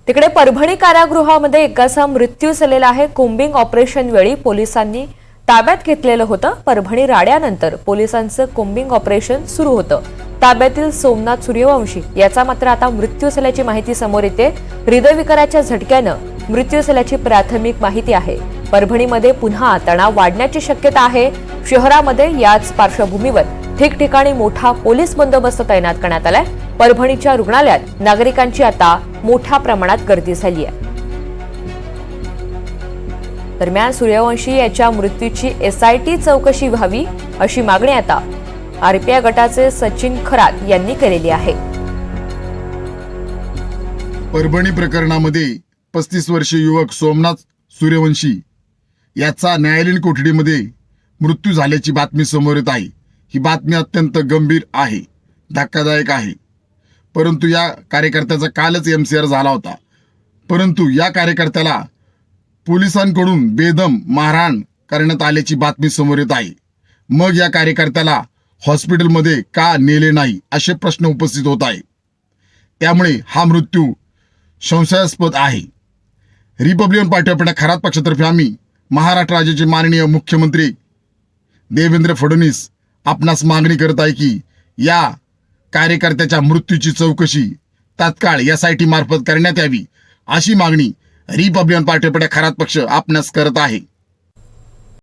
तिकडे परभणी कारागृहामध्ये एकाचा मृत्यू झालेला आहे। कोम्बिंग ऑपरेशन वेळी पोलिसांनी ताब्यात घेतलेलं होतं। परभणी राड्यानंतर पोलिसांचं कोम्बिंग ऑपरेशन सुरू होतं। ताब्यातील सोमनाथ सूर्यवंशी याचा मात्र आता मृत्यू झाल्याची माहिती समोर येते। हृदयविकाराच्या झटक्यानं मृत्यू झाल्याची प्राथमिक माहिती आहे। परभणीमध्ये पुन्हा तणाव वाढण्याची शक्यता आहे। शहरामध्ये याच पार्श्वभूमीवर ठिकठिकाणी मोठा पोलीस बंदोबस्त तैनात करण्यात आलाय। परभणीच्या रुग्णालयात नागरिकांची आता मोठ्या प्रमाणात गर्दी झाली आहे। दरम्यान सूर्यवंशी याच्या मृत्यूची एसआयटी चौकशी व्हावी अशी मागणी आता आरपीआय गटाचे सचिन खरात यांनी केलेली आहे। परभणी प्रकरणामध्ये 35 वर्षीय युवक सोमनाथ सूर्यवंशी याचा न्यायालयीन कोठडीमध्ये मृत्यू झाल्याची बातमी समोर येत आहे। ही बातमी अत्यंत गंभीर आहे, धक्कादायक आहे। परंतु या कार्यकर्त्याचा कालच एमसीआर झाला होता। परंतु या कार्यकर्त्याला पोलिसांकडून बेदम मारहाण करण्यात आल्याची बातमी समोर येत आहे। मग या कार्यकर्त्याला हॉस्पिटलमध्ये का नेले नाही असे प्रश्न उपस्थित होत आहे। त्यामुळे हा मृत्यू संशयास्पद आहे। Republican party of India Kharat पक्षातर्फे आम्ही महाराष्ट्र राज्याचे माननीय मुख्यमंत्री देवेंद्र फडणवीस आपणास मागणी करत आहे की या कार्यकर्त्याच्या मृत्यूची चौकशी तात्काळ एसआयटी मार्फत करण्यात यावी अशी मागणी Republican party of India Kharat पक्ष आपणास करत आहे।